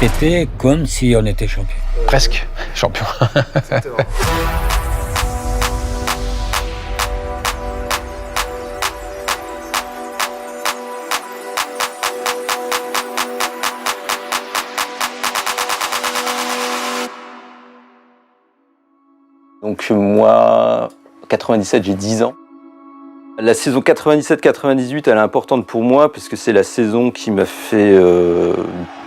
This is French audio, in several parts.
fêter comme si on était champion. Presque champion. Donc moi, 97, j'ai 10 ans. La saison 97-98, elle est importante pour moi parce que c'est la saison qui m'a fait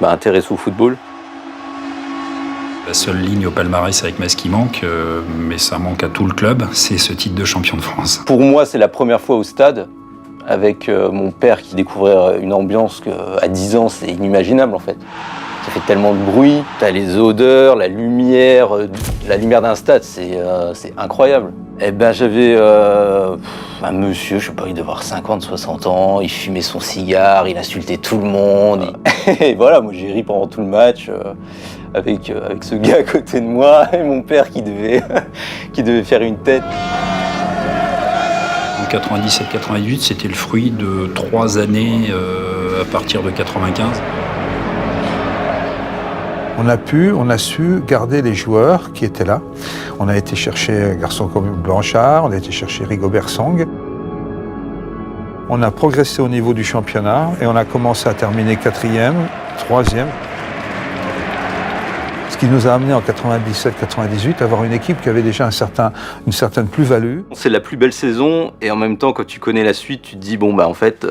intéresser au football. La seule ligne au palmarès avec Metz qui manque, mais ça manque à tout le club, c'est ce titre de champion de France. Pour moi, c'est la première fois au stade avec mon père qui découvrait une ambiance qu'à 10 ans, c'est inimaginable en fait. Ça fait tellement de bruit, t'as les odeurs, la lumière d'un stade, c'est incroyable. Eh ben j'avais un monsieur, je sais pas, il devait avoir 50, 60 ans, il fumait son cigare, il insultait tout le monde. Et voilà, moi j'ai ri pendant tout le match avec ce gars à côté de moi et mon père qui devait faire une tête. En 97-98, c'était le fruit de 3 années à partir de 95. On a su garder les joueurs qui étaient là. On a été chercher un garçon comme Blanchard, on a été chercher Rigobert Song. On a progressé au niveau du championnat et on a commencé à terminer 4e, 3e. Ce qui nous a amené en 97-98 à avoir une équipe qui avait déjà une certaine plus-value. C'est la plus belle saison et en même temps, quand tu connais la suite, tu te dis bon bah en fait.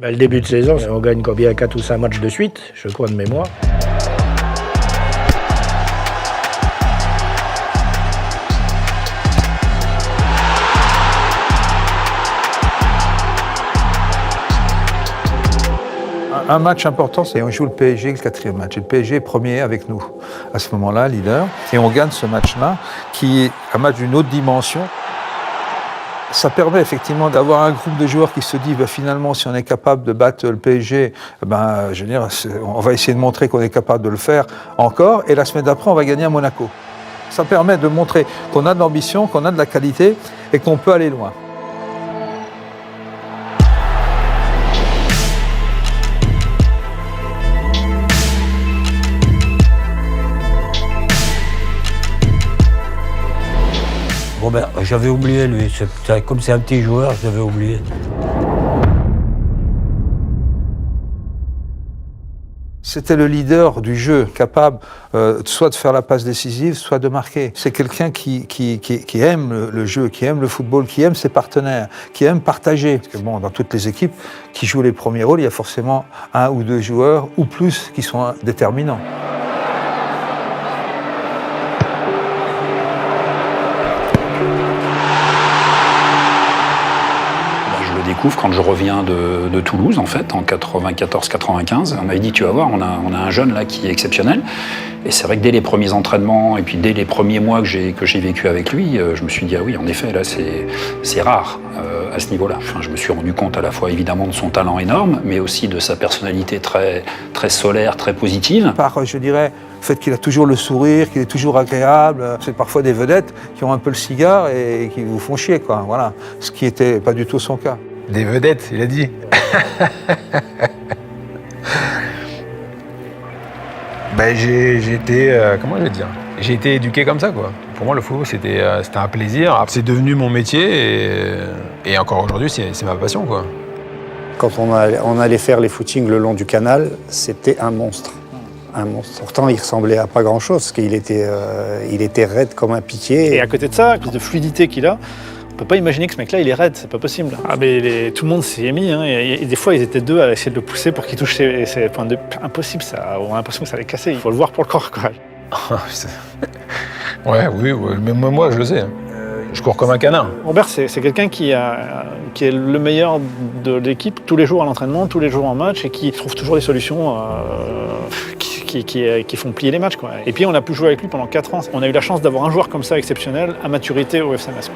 Le début de saison, on gagne combien 4 ou 5 matchs de suite, je crois de mémoire. Un match important, c'est on joue le PSG, le 4e match. Et le PSG est premier avec nous, à ce moment-là, leader. Et on gagne ce match-là, qui est un match d'une autre dimension. Ça permet effectivement d'avoir un groupe de joueurs qui se dit finalement si on est capable de battre le PSG, je veux dire, on va essayer de montrer qu'on est capable de le faire encore et la semaine d'après on va gagner à Monaco. Ça permet de montrer qu'on a de l'ambition, qu'on a de la qualité et qu'on peut aller loin. Bon j'avais oublié lui, comme c'est un petit joueur, je l'avais oublié. C'était le leader du jeu, capable soit de faire la passe décisive, soit de marquer. C'est quelqu'un qui aime le jeu, qui aime le football, qui aime ses partenaires, qui aime partager. Parce que dans toutes les équipes qui jouent les premiers rôles, il y a forcément 1 ou 2 joueurs ou plus qui sont déterminants. Quand je reviens de Toulouse, en fait, en 94-95, on m'avait dit, tu vas voir, on a un jeune là qui est exceptionnel. Et c'est vrai que dès les premiers entraînements et puis dès les premiers mois que j'ai vécu avec lui, je me suis dit, ah oui, en effet, là, c'est rare à ce niveau-là. Enfin, je me suis rendu compte à la fois, évidemment, de son talent énorme, mais aussi de sa personnalité très, très solaire, très positive. Par, je dirais, le fait qu'il a toujours le sourire, qu'il est toujours agréable. C'est parfois des vedettes qui ont un peu le cigare et qui vous font chier, quoi. Voilà. Ce qui n'était pas du tout son cas. Des vedettes, il a dit. J'ai été, comment je vais dire, j'ai été éduqué comme ça, quoi. Pour moi, le football, c'était un plaisir. C'est devenu mon métier et encore aujourd'hui, c'est ma passion, quoi. Quand on allait faire les footings le long du canal, c'était un monstre. Un monstre. Pourtant, il ressemblait à pas grand-chose, parce qu'il était raide comme un piquet. Et à côté de ça, de fluidité qu'il a, on peut pas imaginer que ce mec-là, il est raide, c'est pas possible. Ah, mais tout le monde s'y est mis, hein, et des fois, ils étaient 2 à essayer de le pousser pour qu'il touche ses points de... Impossible, ça. On a l'impression que ça allait casser. Il faut le voir pour le corps, quoi. Oui, mais moi, je le sais. Je cours comme un canard. Robert, c'est quelqu'un qui est le meilleur de l'équipe tous les jours à l'entraînement, tous les jours en match, et qui trouve toujours des solutions qui font plier les matchs, quoi. Et puis, on a pu jouer avec lui pendant 4 ans. On a eu la chance d'avoir un joueur comme ça exceptionnel à maturité au FC Metz.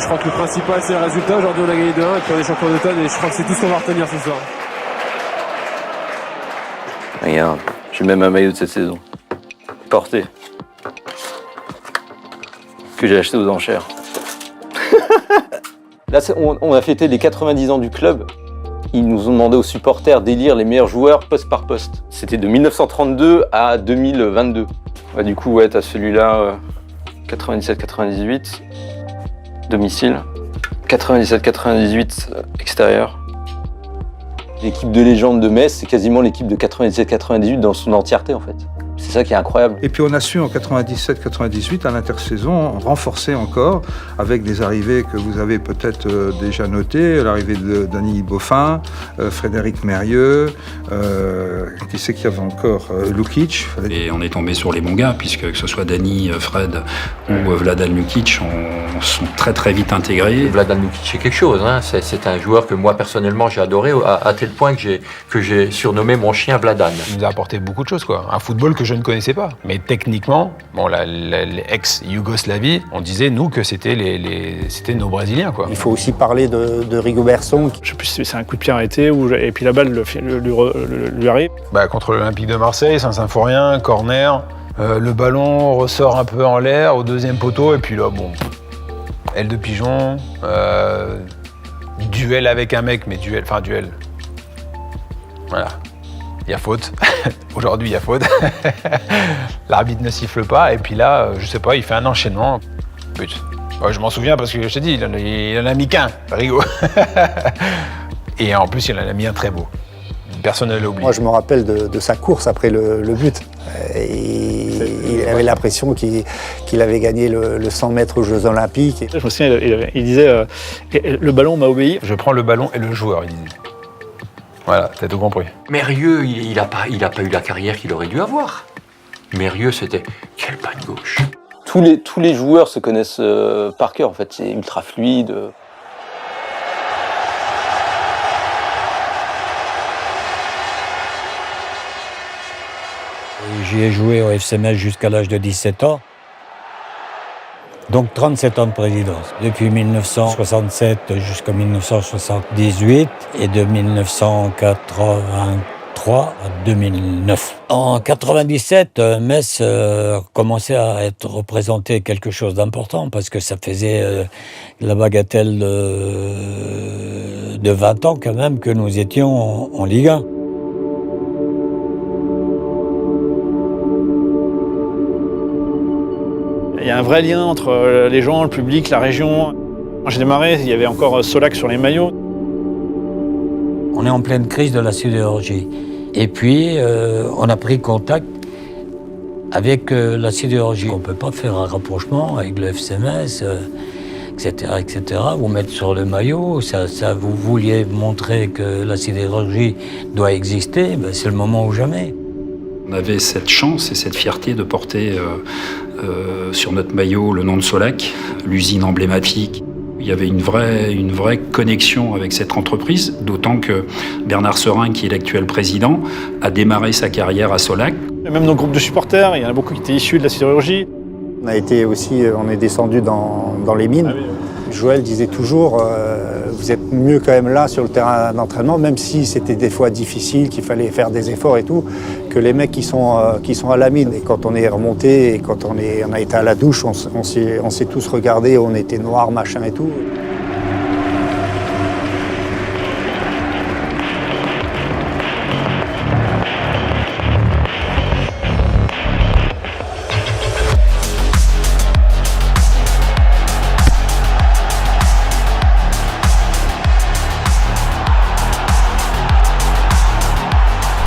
Je crois que le principal, c'est le résultat. Aujourd'hui, on a gagné 2-1 et puis on est champion d'automne et je crois que c'est tout ce qu'on va retenir ce soir. Regarde, j'ai même un maillot de cette saison. Porté. Que j'ai acheté aux enchères. Là, on a fêté les 90 ans du club. Ils nous ont demandé aux supporters d'élire les meilleurs joueurs poste par poste. C'était de 1932 à 2022. Ouais, du coup, ouais, t'as celui-là, 97-98, domicile. 97-98, extérieur. L'équipe de légende de Metz, c'est quasiment l'équipe de 97-98 dans son entièreté, en fait. C'est ça qui est incroyable. Et puis on a su en 97-98, à l'intersaison, renforcer encore avec des arrivées que vous avez peut-être déjà notées, l'arrivée de Dany Boffin, Frédéric Mérieux, qui c'est qu'il y avait encore Lukic. Et on est tombé sur les bons gars, puisque que ce soit Dany, Fred ou Vladan Lukic, on sont très très vite intégrés. Vladan Lukic, c'est quelque chose, hein. C'est un joueur que moi personnellement j'ai adoré, à tel point que j'ai surnommé mon chien Vladan. Il nous a apporté beaucoup de choses, quoi. Un football que je ne connaissais pas. Mais techniquement, bon, l'ex-Yougoslavie, on disait, nous, que c'était c'était nos Brésiliens, quoi. Il faut aussi parler de Rigobertson. Je sais plus si c'est un coup de pied arrêté et puis la balle lui arrive. Contre l'Olympique de Marseille, Saint-Symphorien, corner, le ballon ressort un peu en l'air au deuxième poteau, et puis là, bon, aile de pigeon, duel avec un mec, mais duel. Voilà. Il y a faute. Aujourd'hui, il y a faute. L'arbitre ne siffle pas. Et puis là, je sais pas, il fait un enchaînement. But. Ouais, je m'en souviens parce que je t'ai dit, il en a mis qu'un, Rigo. Et en plus, il en a mis un très beau. Personne ne l'a oublié. Moi, je me rappelle de sa course après le but. Il avait l'impression qu'il avait gagné le 100 mètres aux Jeux Olympiques. Je me souviens, il disait le ballon m'a obéi. Je prends le ballon et le joueur, il disait. Voilà, t'as tout compris. Mérieux, il a pas eu la carrière qu'il aurait dû avoir. Mérieux, c'était quel pas de gauche. Tous les joueurs se connaissent par cœur, en fait. C'est ultra fluide. J'y ai joué au FC Metz jusqu'à l'âge de 17 ans. Donc 37 ans de présidence, depuis 1967 jusqu'à 1978 et de 1983 à 2009. En 1997, Metz commençait à être représenté quelque chose d'important parce que ça faisait la bagatelle de 20 ans quand même que nous étions en Ligue 1. Il y a un vrai lien entre les gens, le public, la région. Quand j'ai démarré, il y avait encore Solac sur les maillots. On est en pleine crise de la sidérurgie. Et puis, on a pris contact avec la sidérurgie. On ne peut pas faire un rapprochement avec le FC Metz, etc. Vous mettre sur le maillot, ça vous vouliez montrer que la sidérurgie doit exister, ben c'est le moment ou jamais. On avait cette chance et cette fierté de porter sur notre maillot le nom de Solac, l'usine emblématique. Il y avait une vraie connexion avec cette entreprise, d'autant que Bernard Serin, qui est l'actuel président, a démarré sa carrière à Solac. Et même nos groupes de supporters, il y en a beaucoup qui étaient issus de la sidérurgie. On est descendu dans les mines. Ah oui. Joël disait toujours, vous êtes mieux quand même là sur le terrain d'entraînement, même si c'était des fois difficile, qu'il fallait faire des efforts et tout, que les mecs qui sont à la mine. Et quand on est remonté et quand on a été à la douche, on s'est tous regardés, on était noirs, machin et tout.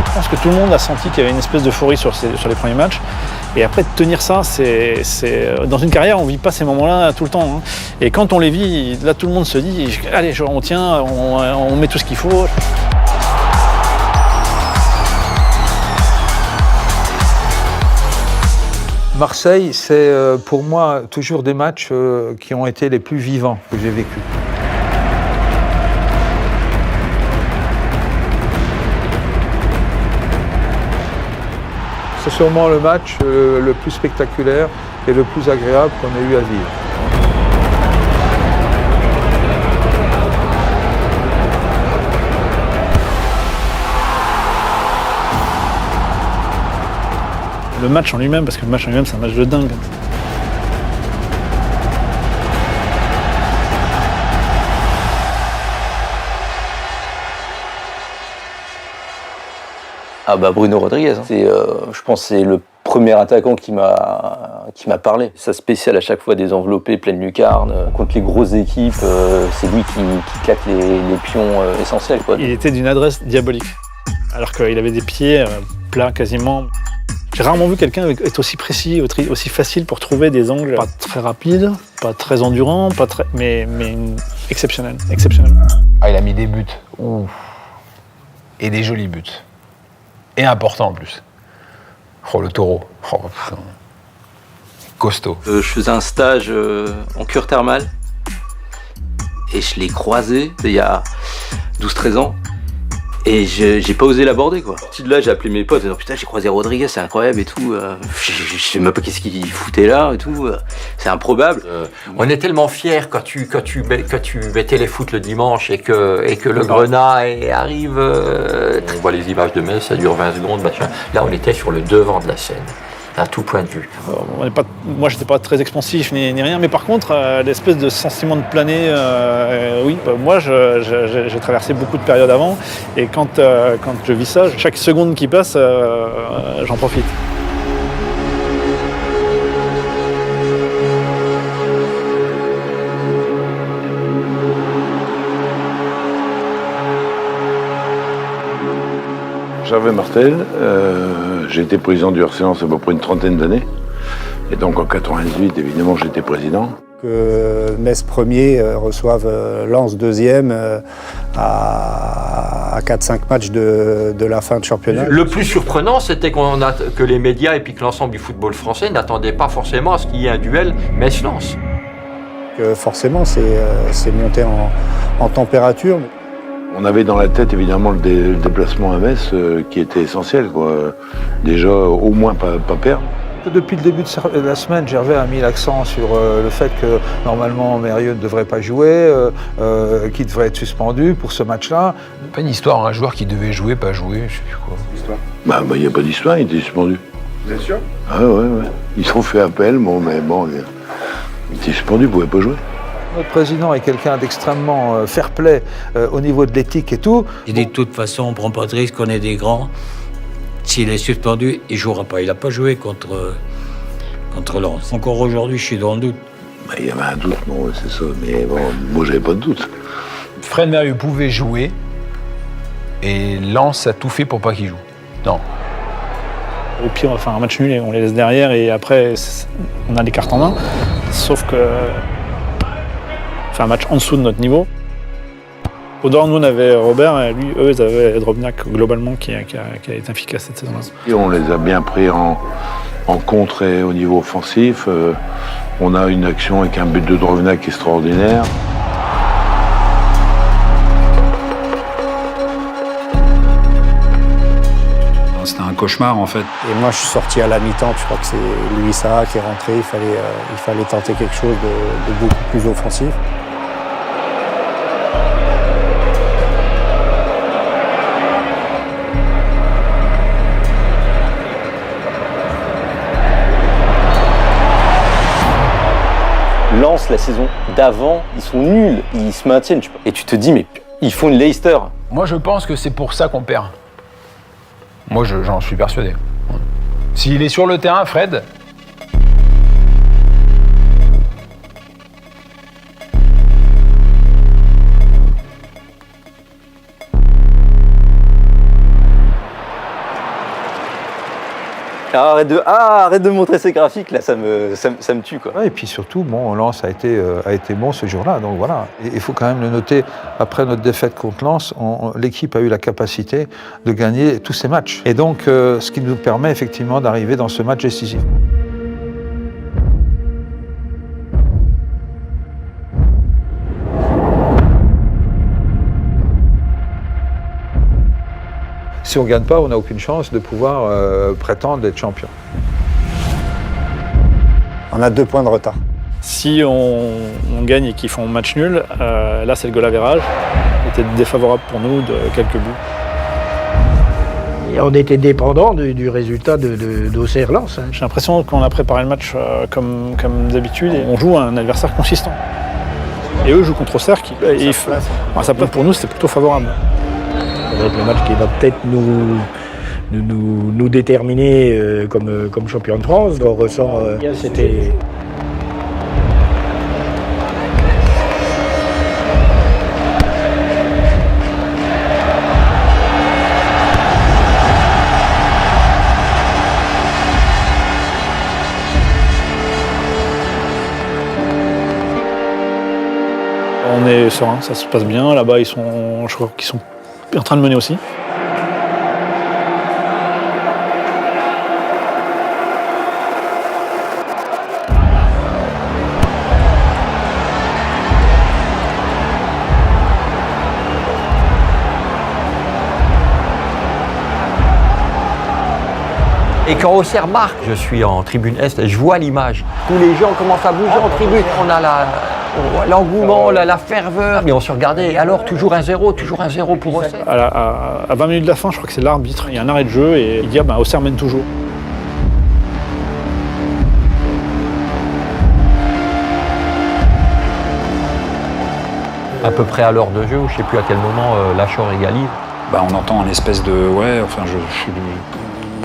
Je pense que tout le monde a senti qu'il y avait une espèce d'euphorie sur les premiers matchs. Et après, de tenir ça, dans une carrière, on ne vit pas ces moments-là tout le temps. Hein. Et quand on les vit, là, tout le monde se dit, allez, on tient, on met tout ce qu'il faut. Marseille, c'est pour moi toujours des matchs qui ont été les plus vivants que j'ai vécus. C'est sûrement le match le plus spectaculaire et le plus agréable qu'on ait eu à vivre. Le match en lui-même, parce que le match en lui-même, c'est un match de dingue. Ah bah Bruno Rodriguez, hein. Je pense que c'est le premier attaquant qui m'a parlé. Sa spéciale à chaque fois des enveloppés pleine lucarne, contre les grosses équipes, c'est lui qui claque les pions essentiels, quoi. Il était d'une adresse diabolique, alors qu'il avait des pieds plats quasiment. J'ai rarement vu quelqu'un être aussi précis, aussi facile pour trouver des angles pas très rapides, pas très endurants, mais exceptionnel. Ah, il a mis des buts. Ouf. Et des jolis buts. Et importants en plus. Oh, le taureau. Oh, putain. Costaud. Je faisais un stage en cure thermale et je l'ai croisé il y a 12-13 ans et j'ai pas osé l'aborder, quoi. Parti de là, j'ai appelé mes potes et putain, j'ai croisé Rodriguez, c'est incroyable et tout. Je sais même pas qu'est-ce qu'il foutait là et tout. C'est improbable. On est tellement fiers quand tu mettais les foot le dimanche et que le Grenat arrive. On voit les images de Metz, ça dure 20 secondes, machin. Là, on était sur le devant de la scène, à tout point de vue. Moi, j'étais pas très expansif ni rien, mais par contre, l'espèce de sentiment de planer, oui, moi, j'ai traversé beaucoup de périodes avant, et quand je vis ça, chaque seconde qui passe, j'en profite. Gervais Martel, j'ai été président du RC Lens à peu près une trentaine d'années. Et donc en 98, évidemment, j'étais président. Que Metz premier reçoive Lens deuxième à 4-5 matchs de la fin de championnat. Le plus surprenant, c'était que les médias et puis que l'ensemble du football français n'attendaient pas forcément à ce qu'il y ait un duel Metz-Lens. Forcément, c'est monté en température. On avait dans la tête évidemment le déplacement à Metz qui était essentiel, quoi. Déjà, au moins pas perdre. Depuis le début de la semaine, Gervais a mis l'accent sur le fait que normalement Mérieux ne devrait pas jouer, qu'il devrait être suspendu pour ce match-là. Pas une histoire, un joueur qui devait jouer, pas jouer, je sais plus quoi. Histoire. Bah, il n'y a pas d'histoire, il était suspendu. Vous êtes sûr? Ah ouais. Ils ont fait appel, mais bon, il était suspendu, il ne pouvait pas jouer. Notre président est quelqu'un d'extrêmement fair-play au niveau de l'éthique et tout. Il dit de toute façon, on ne prend pas de risque, on est des grands. S'il est suspendu, il ne jouera pas. Il n'a pas joué contre Lens. Encore aujourd'hui, je suis dans le doute. Bah, il y avait un doute, non, c'est ça. Mais bon, moi, j'avais pas de doute. Fred Mérieux pouvait jouer et Lens a tout fait pour pas qu'il joue. Non. Au pire, on va faire un match nul et on les laisse derrière et après, on a les cartes en main. Sauf que on fait un match en dessous de notre niveau. Au dehors, nous, on avait Robert et lui, eux, ils avaient Drobniak globalement qui a été efficace cette saison-là. Et on les a bien pris en contre et au niveau offensif. On a une action avec un but de Drobniak extraordinaire. C'était un cauchemar en fait. Et moi, je suis sorti à la mi-temps. Je crois que c'est Louis Saha qui est rentré. Il fallait tenter quelque chose de beaucoup plus offensif. Lens, la saison d'avant, ils sont nuls, ils se maintiennent. Et tu te dis, mais ils font une Leicester. Moi, je pense que c'est pour ça qu'on perd. Moi, j'en suis persuadé. S'il est sur le terrain, Fred, Arrête de montrer ces graphiques, là, ça me tue, quoi. Ouais, et puis surtout, bon, Lens a été bon ce jour-là, donc voilà. Et il faut quand même le noter, après notre défaite contre Lens, l'équipe a eu la capacité de gagner tous ses matchs. Et donc, ce qui nous permet effectivement d'arriver dans ce match décisif. Si on ne gagne pas, on n'a aucune chance de pouvoir prétendre d'être champion. On a 2 points de retard. Si on gagne et qu'ils font match nul, là c'est le goal average. C'était défavorable pour nous de quelques buts. Et on était dépendant du résultat d'Auxerre-Lens. J'ai l'impression qu'on a préparé le match comme d'habitude et on joue à un adversaire consistant. Et eux jouent contre Auxerre qui... sa place pour nous, c'était plutôt favorable. Ça va être le match qui va peut-être nous déterminer comme champion de France. On ressort, c'était... On est serein, ça se passe bien. Là-bas, je crois qu'ils sont en train de mener aussi. Et quand Auxerre marque, je suis en tribune Est et je vois l'image. Tous les gens commencent à bouger en tribune. On a l'engouement, la ferveur. Mais on se regardait, et alors toujours 1-0 pour Auxerre. À 20 minutes de la fin, je crois que c'est l'arbitre. Il y a un arrêt de jeu et il dit Auxerre mène toujours. À peu près à l'heure de jeu, ou je ne sais plus à quel moment Lachor égalise. On entend un espèce de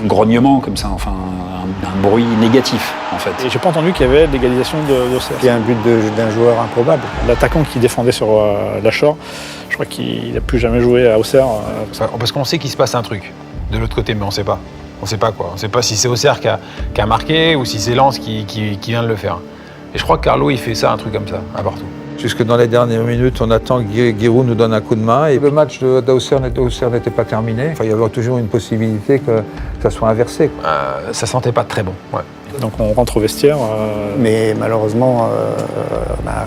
grognement comme ça, un bruit négatif en fait. Et j'ai pas entendu qu'il y avait l'égalisation d'Auxerre. Il y a un but d'un joueur improbable. L'attaquant qui défendait sur Lachor, je crois qu'il n'a plus jamais joué à Auxerre. Parce qu'on sait qu'il se passe un truc de l'autre côté, mais on sait pas. On sait pas quoi. On sait pas si c'est Auxerre qui a marqué ou si c'est Lens qui vient de le faire. Et je crois que Carlo, il fait ça, un truc comme ça, à partout. Jusque dans les dernières minutes, on attend que Giroud nous donne un coup de main. Et le match d'Auxerre n'était pas terminé. Il y avait toujours une possibilité que ça soit inversé. Ça sentait pas très bon. Ouais. Donc on rentre au vestiaire. Mais malheureusement,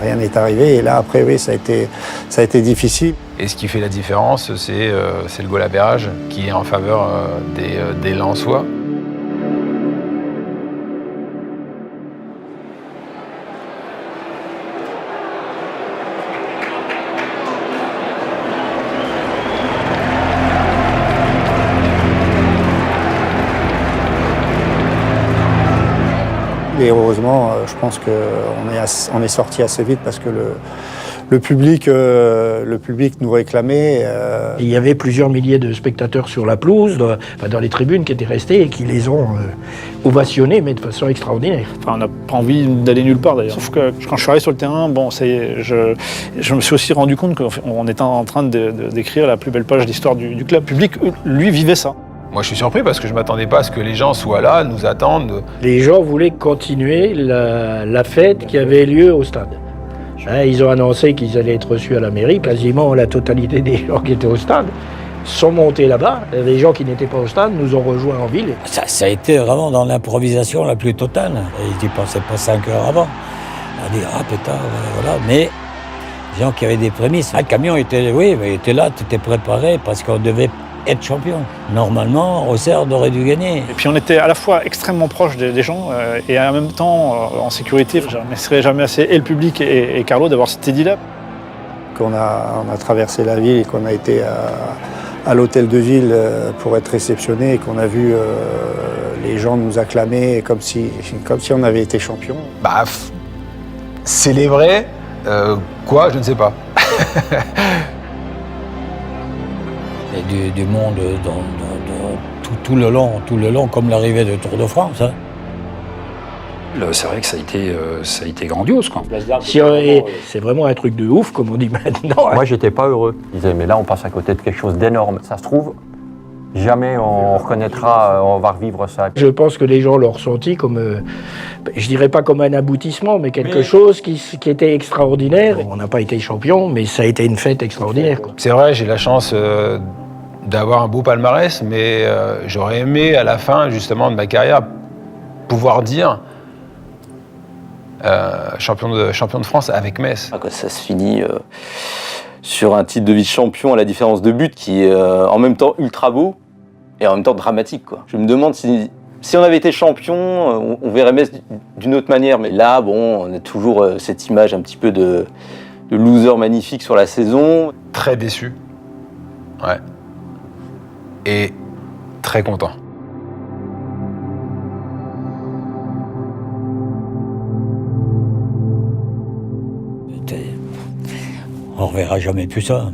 rien n'est arrivé. Et là, après, oui, ça a été difficile. Et ce qui fait la différence, c'est le goal à barrage qui est en faveur des Lensois. Et heureusement, je pense qu'on est sorti assez vite parce que le public nous réclamait. Il y avait plusieurs milliers de spectateurs sur la pelouse, dans les tribunes qui étaient restés et qui les ont ovationnés, mais de façon extraordinaire. On n'a pas envie d'aller nulle part d'ailleurs. Sauf que quand je suis arrivé sur le terrain, ça y est, je me suis aussi rendu compte qu'on était en train d'écrire la plus belle page d'histoire du club. Le public, lui, vivait ça. Moi, je suis surpris parce que je ne m'attendais pas à ce que les gens soient là, nous attendent. Les gens voulaient continuer la fête qui avait lieu au stade. Ils ont annoncé qu'ils allaient être reçus à la mairie. Quasiment la totalité des gens qui étaient au stade sont montés là-bas. Les gens qui n'étaient pas au stade nous ont rejoints en ville. Ça a été vraiment dans l'improvisation la plus totale. Ils n'y pensaient pas 5 heures avant. On a dit, putain, voilà. Mais les gens qui avaient des prémices. Le camion était là, tout était préparé parce qu'on devait être champion. Normalement, Auxerre aurait dû gagner. Et puis on était à la fois extrêmement proche des gens et en même temps en sécurité. Je ne remercierai jamais assez et le public et Carlo d'avoir cet édit-là. On a traversé la ville et qu'on a été à l'hôtel de ville pour être réceptionné et qu'on a vu les gens nous acclamer comme si on avait été champion. Célébrer quoi, je ne sais pas. Et du monde tout le long, comme l'arrivée de Tour de France. C'est vrai que ça a été grandiose, quoi. C'est vraiment un truc de ouf, comme on dit maintenant. Moi, j'étais pas heureux. Je disais, mais là, on passe à côté de quelque chose d'énorme. Ça se trouve, jamais on reconnaîtra, on va revivre ça. Je pense que les gens l'ont ressenti comme, je dirais pas comme un aboutissement, mais quelque chose qui était extraordinaire. On n'a pas été champion, mais ça a été une fête extraordinaire, quoi. C'est vrai, j'ai la chance d'avoir un beau palmarès, mais j'aurais aimé, à la fin, justement, de ma carrière, pouvoir dire champion de France avec Metz. Ça se finit sur un titre de vice-champion à la différence de but qui est en même temps ultra beau et en même temps dramatique, quoi. Je me demande si on avait été champion, on verrait Metz d'une autre manière. Mais là, on a toujours cette image un petit peu de loser magnifique sur la saison. Très déçu. Ouais. Et très content. On reverra jamais plus ça.